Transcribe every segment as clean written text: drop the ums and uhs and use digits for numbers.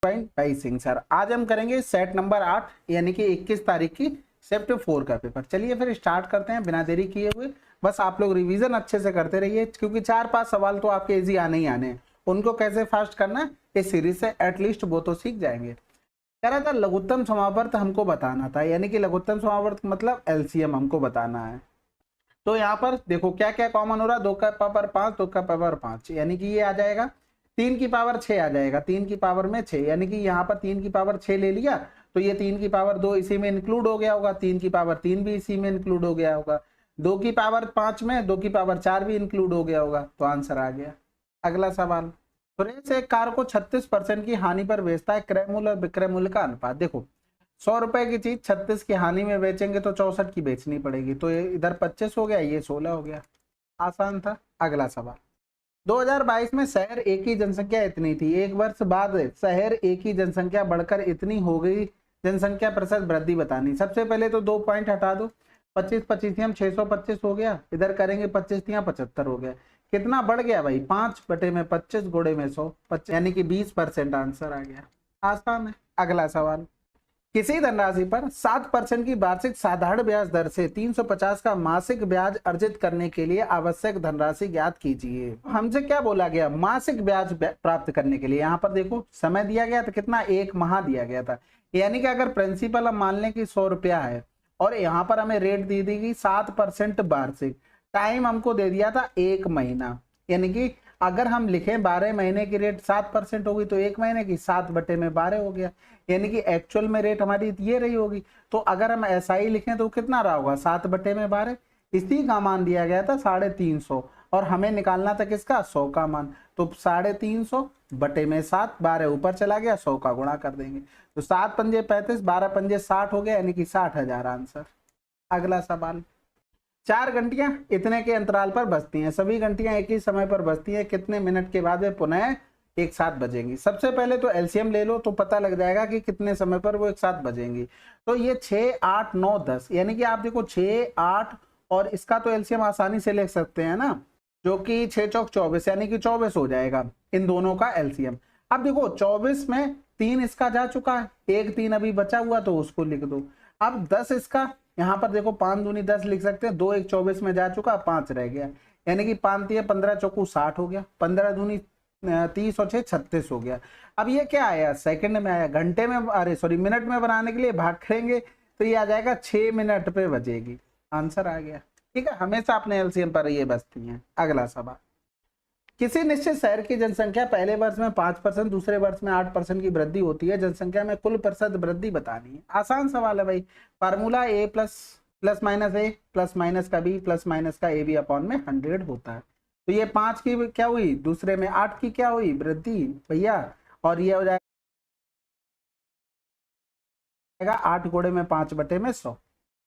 भाई सिंह सर। आज हम करेंगे सेट नंबर 8 यानी कि 21 तारीख की शिफ्ट 4 का पेपर। चलिए फिर स्टार्ट करते हैं बिना देरी किए हुए। बस आप लोग रिवीजन अच्छे से करते रहिए क्योंकि 4-5 सवाल तो आपके इजी आने ही आने हैं। उनको कैसे फास्ट करना है इस सीरीज से एटलीस्ट वो तो सीख जाएंगे। कह रहा था लघुत्तम समावर्त हमको बताना था, यानी कि लघुत्तम समावर्त मतलब एलसीएम हमको बताना है। तो यहाँ पर देखो क्या क्या कॉमन हो रहा है, 2 का पावर 5, 2 का पावर 5, यानी कि ये आ जाएगा 3 की पावर 6 आ जाएगा, 3 की पावर में 6, यानी कि यहाँ पर 3 की पावर 6 ले लिया तो ये 3 की पावर 2 इसी में इंक्लूड हो गया होगा, 3 की पावर 3 भी इसी में इंक्लूड हो गया होगा, 2 की पावर 5 में 2 की पावर 4 भी इंक्लूड हो गया होगा, तो आंसर आ गया। अगला सवाल, सुरेश एक कार को 36% की हानि पर बेचता है, क्रय मूल्य और विक्रय मूल्य का अनुपात। देखो 100 रुपए की चीज 36 की हानि में बेचेंगे तो 64 की बेचनी पड़ेगी, तो ये इधर 25 हो गया, ये 16 हो गया। आसान था। अगला सवाल, 2022 में शहर ए की जनसंख्या इतनी थी, एक वर्ष बाद शहर ए की जनसंख्या बढ़कर इतनी हो गई, जनसंख्या प्रतिशत वृद्धि बतानी। सबसे पहले तो 2 पॉइंट हटा दो, 25 25 625 हो गया, इधर करेंगे 25 75 हो गया। कितना बढ़ गया भाई, 5/25 गुणे में 100, यानी कि 20% आंसर आ गया। आसान है। अगला सवाल, किसी धनराशि पर 7% की वार्षिक साधारण ब्याज दर से 350 का मासिक ब्याज अर्जित करने के लिए आवश्यक धनराशि ज्ञात कीजिए। हमसे क्या बोला गया, मासिक ब्याज प्राप्त करने के लिए। यहाँ पर देखो समय दिया गया था कितना, 1 माह दिया गया था, यानी कि अगर प्रिंसिपल हम मान लें कि 100 रुपया है और यहाँ पर हमें रेट दी दी 7% वार्षिक, टाइम हमको दे दिया था 1 महीना, यानी कि अगर हम लिखें 12 महीने की रेट 7% होगी तो 1 महीने की 7/12 हो गया, यानी कि एक्चुअल में रेट हमारी ये रही होगी। तो अगर हम ऐसा ही लिखें तो कितना रहा होगा, 7/12। इसी का मान दिया गया था 350 और हमें निकालना था किसका, 100 का मान। तो 350/7, 12 ऊपर चला गया, 100 का गुणा कर देंगे तो 7 पंजे 35, 12 पंजे 60 हो गया, यानी कि 60,000 आंसर। अगला सवाल, 4 घंटियां इतने के अंतराल पर बजती हैं, सभी घंटियां एक ही समय पर बजती हैं, कितने मिनट के बाद वे पुनः एक साथ बजेंगी। सबसे पहले तो एलसीएम ले लो तो पता लग जाएगा कि कितने समय पर वो एक साथ बजेंगी। तो ये 6 8 9 10, यानी कि आप देखो 6 8 और इसका तो एलसीएम आसानी से ले सकते हैं ना, जो कि 6 चौक 24, यानी कि 24 हो जाएगा इन दोनों का एलसीएम। अब देखो 24 में 3 इसका जा चुका है, एक 3 अभी बचा हुआ तो उसको लिख दो। अब 10 इसका, यहाँ पर देखो 5 दूनी 10 लिख सकते हैं, 2 1 24 में जा चुका, 5 रह गया, यानी कि 5 3 15 चौकू 60 हो गया, 15 दूनी 30 और 6 36 हो गया। अब ये क्या आया, सेकंड में आया, घंटे में, अरे सॉरी मिनट में बनाने के लिए भाग करेंगे तो ये आ जाएगा 6 मिनट पे बजेगी, आंसर आ गया। ठीक है, हमेशा अपने एलसीएम पर ये बचती हैं। अगला सवाल, किसी निश्चित शहर की जनसंख्या पहले वर्ष में 5%, दूसरे वर्ष में 8% की वृद्धि होती है, जनसंख्या में कुल प्रतिशत वृद्धि बतानी है। आसान सवाल है भाई, formula a plus minus a plus minus का b प्लस माइनस का ab अपॉन में 100 होता है। तो ये 5 की क्या हुई, दूसरे में 8 की क्या हुई, वृद्धि भैया, और ये हो जाएगा 8 गुणे में 5/100।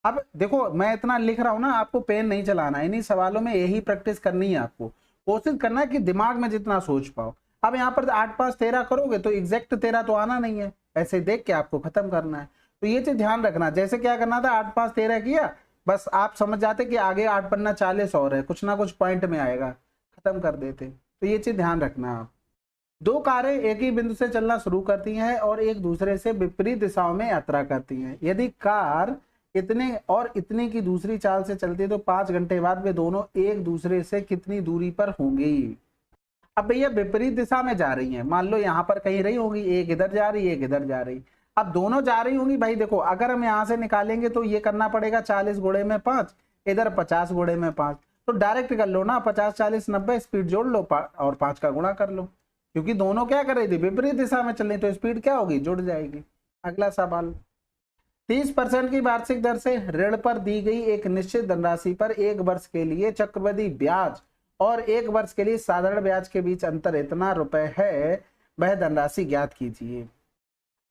अब देखो मैं इतना लिख रहा हूं ना, आपको पेन नहीं चलाना, इन्हीं सवालों में यही प्रैक्टिस करनी है, आपको कोशिश करना है कि दिमाग में जितना सोच पाओ। अब यहाँ पर 8 5 13 करोगे तो एग्जैक्ट 13 तो आना नहीं है, ऐसे देख के आपको खत्म करना है। तो ये चीज ध्यान रखना, जैसे क्या करना था 8 5 13 किया, बस आप समझ जाते कि आगे 8 पन्ना 40 और है, कुछ ना कुछ पॉइंट में आएगा, खत्म कर देते। तो ये चीज ध्यान रखना आप। 2 कारें एक ही बिंदु से चलना शुरू करती हैं और एक दूसरे से विपरीत दिशाओं में यात्रा करती हैं। यदि कार इतने और इतने की दूसरी चाल से चलती है तो 5 घंटे बाद वे दोनों एक दूसरे से कितनी दूरी पर होंगी। अब भैया विपरीत दिशा में जा रही हैं, मान लो यहाँ पर कहीं रही होगी, एक इधर जा रही, एक इधर जा रही। अब दोनों जा रही होंगी भाई, देखो अगर हम यहाँ से निकालेंगे तो ये करना पड़ेगा 40 गुणे में 5, इधर 50 गुणे में 5, तो डायरेक्ट कर लो ना, 50 40 90 स्पीड जोड़ लो और 5 का गुणा कर लो, क्योंकि दोनों क्या कर रही थी, विपरीत दिशा में चल रही, तो स्पीड क्या होगी, जुड़ जाएगी। अगला सवाल, 30% की वार्षिक दर से ऋण पर दी गई एक निश्चित धनराशि पर 1 वर्ष के लिए चक्रवृद्धि ब्याज और 1 वर्ष के लिए साधारण ब्याज के बीच अंतर इतना रुपए है, वह धनराशि ज्ञात कीजिए।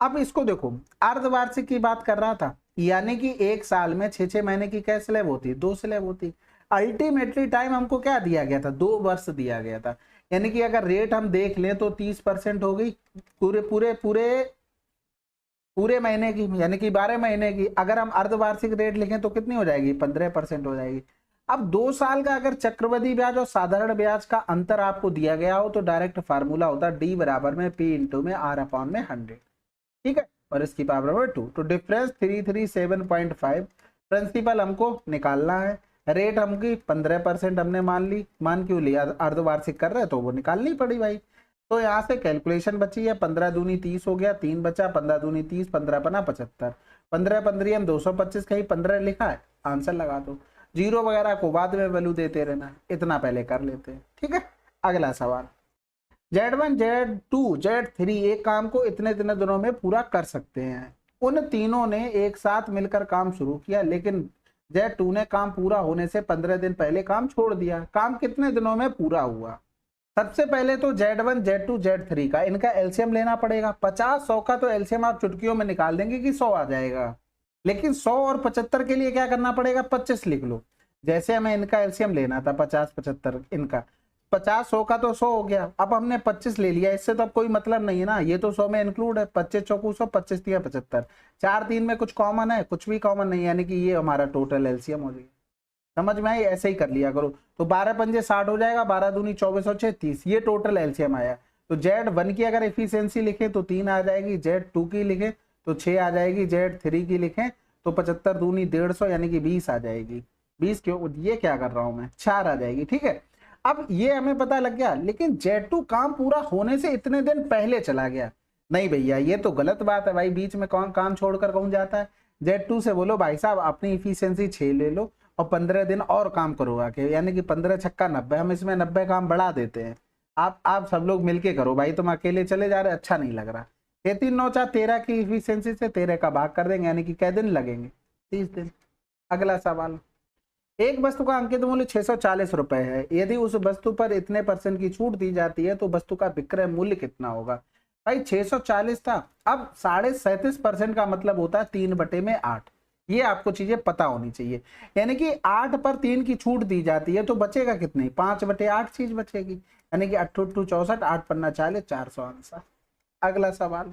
अब इसको देखो, अर्धवार्षिक की बात कर रहा था, यानी कि 1 साल में 6 महीने की क्या स्लैब होती, 2 स्लैब होती। अल्टीमेटली टाइम हमको क्या दिया गया था, 2 वर्ष दिया गया था, यानी कि अगर रेट हम देख लें तो 30% हो गई पूरे पूरे पूरे पूरे महीने की, यानी कि 12 महीने की। अगर हम अर्धवार्षिक रेट लिखें तो कितनी हो जाएगी, 15% हो जाएगी। अब 2 साल का अगर चक्रवृद्धि ब्याज और साधारण ब्याज का अंतर आपको दिया गया हो तो डायरेक्ट फार्मूला होता है डी बराबर में पी इंटू में आर अपॉन में 100, ठीक है, और इसकी पावर में 2। तो डिफरेंस 337.5, प्रिंसिपल हमको निकालना है, रेट हमकी 15% हमने मान क्यों लिया, अर्धवार्षिक कर रहे हैं तो वो निकालनी पड़ी भाई। तो यहाँ से कैलकुलेशन बची है 15 दूनी 30 हो गया, 3 बचा, 15 दूनी 30, 15 पना 75, 15 15 हम 225, कहीं 15 लिखा है, आंसर लगा दो। जीरो वगैरह को बाद में वैल्यू देते रहना, इतना पहले कर लेते हैं, ठीक है। अगला सवाल, Z1 Z2 Z3 एक काम को इतने दिनों में पूरा कर सकते हैं। उन तीनों ने एक साथ मिलकर काम शुरू किया, लेकिन Z2 ने काम पूरा होने से 15 दिन पहले काम छोड़ दिया। काम कितने दिनों में पूरा हुआ? सबसे पहले तो Z1 Z2 Z3 का इनका एलसीएम लेना पड़ेगा। 50 100 का तो एलसीएम आप चुटकियों में निकाल देंगे कि 100 आ जाएगा, लेकिन 100 और 75 के लिए क्या करना पड़ेगा, 25 लिख लो। जैसे हमें इनका एलसीएम लेना था 50 75, इनका 50 100 का तो 100 हो गया, अब हमने 25 ले लिया, इससे तो अब कोई मतलब नहीं है ना, ये तो 100 में इंक्लूड है। 25 चौकू 100, 25 3 75, 4 3 में कुछ कॉमन है, कुछ भी कॉमन नहीं, यानी कि ये हमारा टोटल एलसीएम हो जाएगा। समझ में आई? ऐसे ही कर लिया करो। तो 12 पंजे 60 हो जाएगा, 12 दूनी 24 और 6 30, ये टोटल एलसीएम आया। तो Z1 की अगर एफिशिएंसी लिखें तो 3 आ जाएगी, Z2 की लिखें तो 6 आ जाएगी, Z3 की लिखें तो 75 दूनी 150 यानी कि 20 आ जाएगी। 20 क्यों, ये क्या कर रहा हूं मैं, 4 आ जाएगी, ठीक है। अब ये हमें पता लग गया, लेकिन Z2 काम पूरा होने से इतने दिन पहले चला गया। नहीं भैया, ये तो गलत बात है भाई, बीच में कौन काम छोड़कर कौन जाता है। Z2 से बोलो भाई साहब अपनी इफिशियंसी 6 ले लो और 15 दिन और काम करो आके, यानी कि 15 छक्का 90, हम इसमें 90 काम बढ़ा देते हैं। आप सब लोग मिलके करो भाई, तुम अकेले चले जा रहे, अच्छा नहीं लग रहा। 3 9 4 13 की इफिशियंसी से 13 का भाग कर देंगे, यानी कि कै दिन लगेंगे, 30 दिन। अगला सवाल, एक वस्तु का अंकित मूल्य 640 रुपए है, यदि उस वस्तु पर इतने % की छूट दी जाती है तो वस्तु का विक्रय मूल्य कितना होगा? भाई 640 था, अब 37.5% का मतलब होता है 3/8। ये आपको चीजें पता होनी चाहिए, यानी कि 8 पर 3 की छूट दी जाती है तो बचेगा कितनी, 5/8 चीज बचेगी, यानी कि 8 8 64, 8 पन्ना 40, 400 आंसर। अगला सवाल,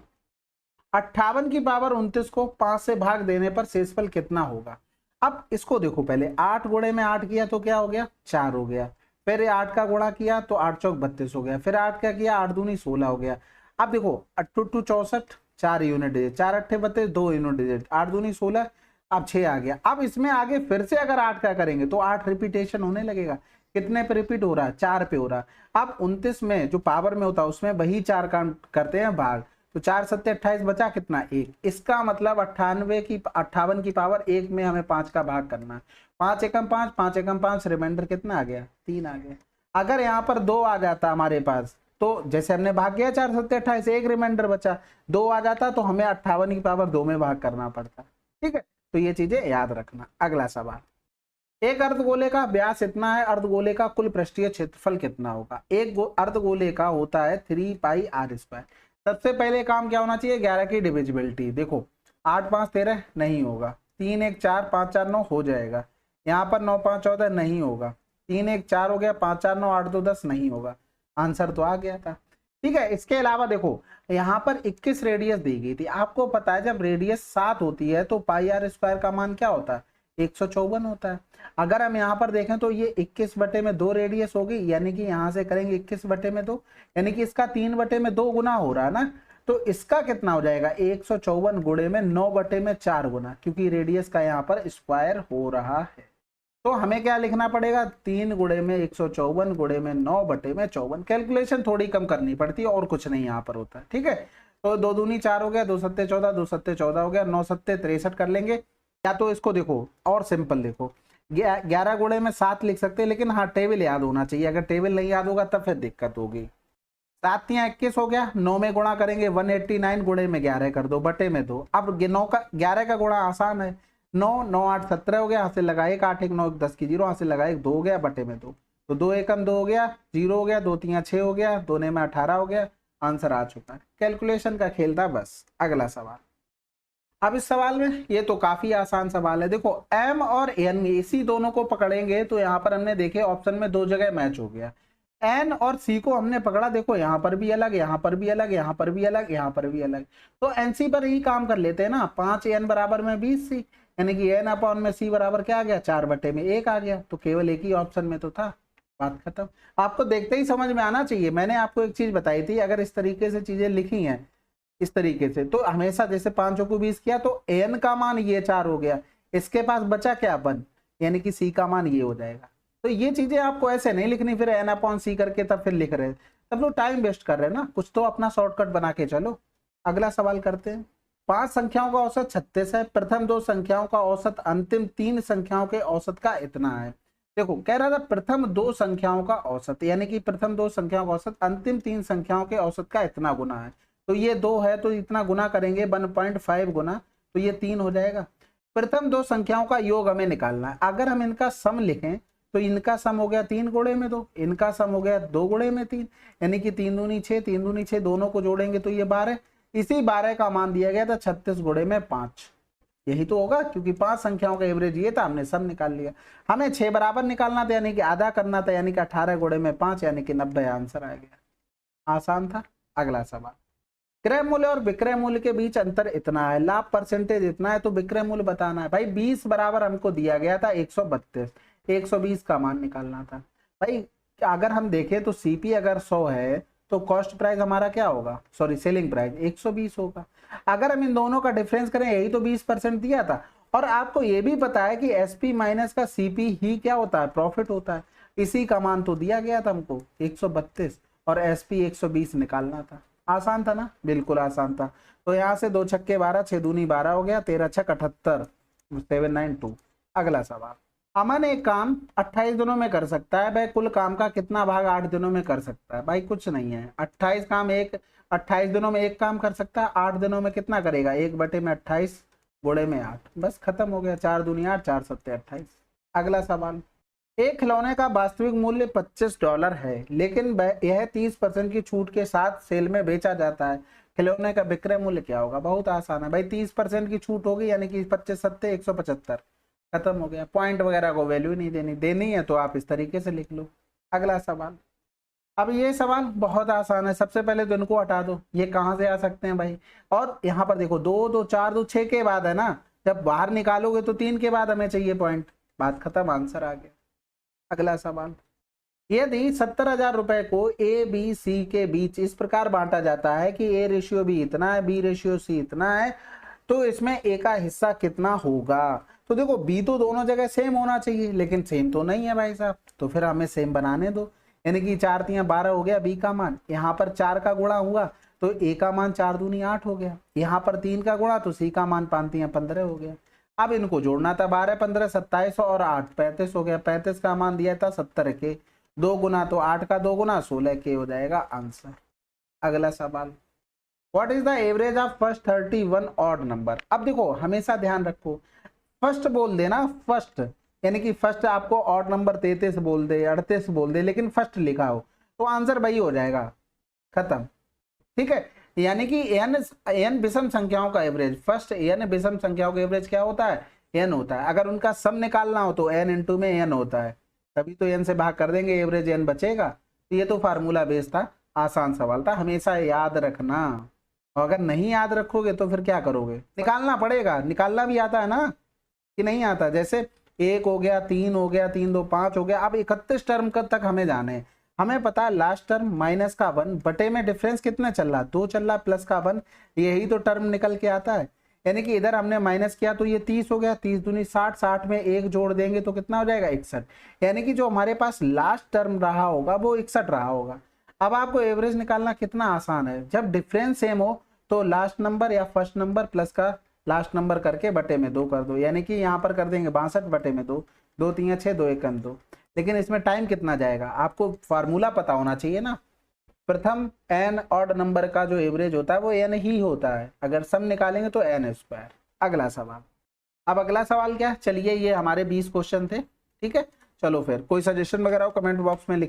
58 की पावर 29 को 5 से भाग देने पर शेषफल कितना होगा? अब इसको देखो, पहले 8 गुणे में 8 किया तो क्या हो गया, 4 हो गया, फिर 8 का गुणा किया तो 8 चौक 32 हो गया, फिर 8 का किया 8 दूनी 16 हो गया। अब देखो 8 2 64, 4 यूनिट डिजिट, 4 8 32, 2 यूनिट डिजिट, 8 दूनी 16, अब 6 आ गया। अब इसमें आगे फिर से अगर 8 का करेंगे तो 8 रिपीटेशन होने लगेगा। कितने पे रिपीट हो रहा है, 4 पे हो रहा है। अब 29 में जो पावर में होता है उसमें वही 4 काम करते हैं भाग, तो 4 7 28 बचा कितना, 1। इसका मतलब 58 की पावर 1 में हमें 5 का भाग करना है। 5 एकम 5, 5 एकम 5, रिमाइंडर कितना आ गया, 3 आ गया। अगर यहाँ पर 2 आ जाता हमारे पास, तो जैसे हमने भाग किया 4 7 28, 1 रिमाइंडर बचा, 2 आ जाता तो हमें 58 की पावर 2 में भाग करना पड़ता, ठीक है। तो ये चीजें याद रखना। अगला सवाल, एक अर्धगोले का व्यास इतना है, अर्धगोले का कुल पृष्ठीय क्षेत्रफल कितना होगा? एक अर्धगोले का होता है 3 पाई r स्क्वायर। सबसे पहले काम क्या होना चाहिए, 11 की डिविजिबिलिटी। देखो 8 5 13 नहीं होगा, 3 1 4 5 4 9 हो जाएगा, यहाँ पर 9 5 14 नहीं होगा, 3 1 4 हो गया, 5 4 9 8 2 10 नहीं होगा, आंसर तो आ गया था, ठीक है। इसके अलावा देखो यहाँ पर 21 रेडियस दी गई थी, आपको पता है जब रेडियस 7 होती है तो पाई r स्क्वायर का मान क्या होता है, 154 होता है। अगर हम यहाँ पर देखें तो ये 21/2 रेडियस होगी, यानी कि यहाँ से करेंगे 21/2, यानी कि इसका 3/2 गुना हो रहा है ना, तो इसका कितना हो जाएगा, 154 गुणे में 9/4 गुना, क्योंकि रेडियस का यहाँ पर स्क्वायर हो रहा है। तो हमें क्या लिखना पड़ेगा, 3 गुणे में 154 गुणे में 9/54। कैलकुलेशन थोड़ी कम करनी पड़ती है और कुछ नहीं यहाँ पर होता है, ठीक है। तो 2 दूनी 4 हो गया, 2 सत्ते 14, 2 सत्ते 14 हो गया, 9 सत्ते 63 कर लेंगे। या तो इसको देखो और सिंपल देखो, 11 गुणे में 7 लिख सकते हैं, लेकिन हाँ टेबल याद होना चाहिए, अगर टेबल नहीं याद होगा तब फिर दिक्कत होगी। 7 या 21 हो गया, 9 में गुणा करेंगे 189 गुणे में 11 कर दो, बटे में 2। अब 9 का 11 का गुणा आसान है, 9 9 8 17 हो गया, हाथ से लगा 1 8 1 9 10 की 0, हाथ से लगा 1 2 हो गया, बटे में 2, तो 2 एकम 2 हो गया, 0 हो गया, 2 3 6 हो गया, 2 में 18 हो गया, आंसर आ चुका है। कैलकुलेशन का खेल था बस। अगला सवाल, अब इस सवाल में ये तो काफी आसान सवाल है, देखो m और n इसी दोनों को पकड़ेंगे तो यहाँ पर हमने देखे ऑप्शन में 2 जगह मैच हो गया। n और c को हमने पकड़ा, देखो यहाँ पर भी अलग, यहाँ पर भी अलग, यहाँ पर भी अलग, यहाँ पर भी अलग, तो nc पर ही काम कर लेते हैं ना। 5n बराबर में 20c, यानी कि n अपॉन में c बराबर क्या आ गया, 4/1 आ गया। तो केवल एक ही ऑप्शन में तो था, बात खत्म। आपको देखते ही समझ में आना चाहिए। मैंने आपको एक चीज बताई थी, अगर इस तरीके से चीजें लिखी हैं इस तरीके से, तो हमेशा जैसे 5 को 20 किया तो n का मान ये 4 हो गया, इसके पास बचा क्या 1, यानी कि c का मान ये हो जाएगा। तो ये चीजें आपको ऐसे नहीं लिखनी फिर n अपॉन c करके तब फिर लिख रहे, तब लोग टाइम वेस्ट कर रहे हैं ना, कुछ तो अपना शॉर्टकट बना के चलो। अगला सवाल करते हैं। 5 संख्याओं का औसत 36 है, प्रथम 2 संख्याओं का औसत अंतिम 3 संख्याओं के औसत का इतना है। देखो कह रहा था प्रथम 2 संख्याओं का औसत, यानी कि प्रथम 2 संख्याओं का औसत अंतिम 3 संख्याओं के औसत का इतना गुना है। तो ये 2 है तो इतना गुना करेंगे 1.5 गुना, तो ये 3 हो जाएगा। प्रथम 2 संख्याओं का योग हमें निकालना है। अगर हम इनका सम लिखें तो इनका सम हो गया 3 गुणे में 2, इनका सम हो गया 2 गुणे में 3, यानी कि 3 दूनी 6, 3 दूनी 6, दोनों को जोड़ेंगे तो ये 12। इसी 12 का मान दिया गया था 36 गुणे में 5, यही तो होगा, क्योंकि 5 संख्याओं का एवरेज ये था, हमने सम निकाल लिया। हमें 6 बराबर निकालना था, यानी कि आधा करना था, यानी कि 18 गुणे में 5, यानी कि 90 आंसर आ गया। आसान था। अगला सवाल, क्रय मूल्य और विक्रय मूल्य के बीच अंतर इतना है, लाभ परसेंटेज इतना है, तो विक्रय मूल्य बताना है। भाई 20 बराबर हमको दिया गया था 132, 120 का मान निकालना था। भाई अगर हम देखें तो सीपी अगर 100 है तो कॉस्ट प्राइस हमारा क्या होगा, सॉरी सेलिंग प्राइस 120 होगा। अगर हम इन दोनों का डिफरेंस करें, यही तो 20% दिया था। और आपको ये भी पता है कि एसपी माइनस का सीपी ही क्या होता है, प्रॉफिट होता है। इसी का मान तो दिया गया था हमको 132 और एसपी 120 निकालना था। आसान था ना, बिल्कुल आसान था। तो यहाँ से 2 छक्के 12, 6 दूनी 12 हो गया, 13 छक 78, 792। अगला सवाल, अमन एक काम 28 दिनों में कर सकता है, वह कुल काम का कितना भाग 8 दिनों में कर सकता है। भाई कुछ नहीं है, 28 दिनों में एक काम कर सकता है, 8 दिनों में कितना करेगा, 1/28 गुणे में 8, बस खत्म हो गया। 4 दूनी 8, 4 सत्ते 28। अगला सवाल, एक खिलौने का वास्तविक मूल्य $25 है, लेकिन यह 30% की छूट के साथ सेल में बेचा जाता है, खिलौने का विक्रय मूल्य क्या होगा। बहुत आसान है भाई, 30% की छूट होगी, यानी कि 25 सत्ते 175, खत्म हो गया। पॉइंट वगैरह को वैल्यू नहीं देनी है तो आप इस तरीके से लिख लो। अगला सवाल, अब ये सवाल बहुत आसान है। सबसे पहले तो इनको हटा दो, ये कहाँ से आ सकते हैं भाई। और यहाँ पर देखो 2 2 4 2 6 के बाद है ना, जब बाहर निकालोगे तो 3 के बाद हमें चाहिए पॉइंट, बात खत्म, आंसर आ गया। अगला सवाल, यदि 70,000 रुपए को ए बी सी के बीच इस प्रकार बांटा जाता है कि ए रेशियो बी इतना है, बी रेशियो सी इतना है, तो इसमें ए का हिस्सा कितना होगा। तो देखो बी तो दोनों जगह सेम होना चाहिए, लेकिन सेम तो नहीं है भाई साहब, तो फिर हमें सेम बनाने दो। यानी कि 4 3 12 हो गया बी का मान, यहाँ पर 4 का गुणा हुआ तो ए का मान 4 दूनी 8 हो गया, यहाँ पर 3 का गुणा तो सी का मान 5 3 15 हो गया। अब इनको जोड़ना था, 12 15 27 और 8 35 हो गया। 35 का मान दिया था 70 के, 2 गुना तो 8 का 2 गुना 16 के हो जाएगा आंसर। अगला सवाल, what is the average of first 31 odd number. अब देखो हमेशा ध्यान रखो, फर्स्ट बोल देना, फर्स्ट, यानी कि फर्स्ट आपको ऑड नंबर 33 बोल दे, 38 बोल दे, लेकिन फर्स्ट लिखा हो तो आंसर वही हो जाएगा, खत्म। ठीक है, यानी कि n विषम संख्याओं का एवरेज, फर्स्ट n विषम संख्याओं का एवरेज क्या होता है, n होता है। अगर उनका सम निकालना हो तो n इंटू में n होता है, तभी तो n से भाग कर देंगे, एवरेज n बचेगा। तो ये तो फार्मूला बेस्ड था, आसान सवाल था, हमेशा याद रखना। और अगर नहीं याद रखोगे तो फिर क्या करोगे, निकालना पड़ेगा। निकालना भी आता है ना कि नहीं आता, जैसे 1 हो गया, 3 हो गया, 3 2 5 हो गया। अब 31 टर्म तक हमें जाने हैं। हमें पता है लास्ट टर्म माइनस का 1 बटे में डिफरेंस कितना चल रहा, 2 चल रहा, प्लस का 1, यही तो टर्म निकल के आता है। यानी कि इधर हमने माइनस किया तो ये 30 हो गया, 30 दूनी 60, 60 में 1 जोड़ देंगे तो कितना हो जाएगा 61। यानी कि जो हमारे पास लास्ट टर्म रहा होगा वो 61 रहा होगा। अब आपको एवरेज निकालना कितना आसान है, जब डिफरेंस सेम हो तो लास्ट नंबर या फर्स्ट नंबर प्लस का लास्ट नंबर करके बटे में 2 कर दो। यानी कि यहाँ पर कर देंगे 62 बटे में 2, 2 3 6, 2 1 2। लेकिन इसमें टाइम कितना जाएगा, आपको फार्मूला पता होना चाहिए ना। प्रथम n ऑड नंबर का जो एवरेज होता है वो n ही होता है, अगर सम निकालेंगे तो n²। अगला सवाल, अब अगला सवाल क्या है, चलिए ये हमारे 20 क्वेश्चन थे, ठीक है। चलो फिर कोई सजेशन वगैरह हो कमेंट बॉक्स में लिख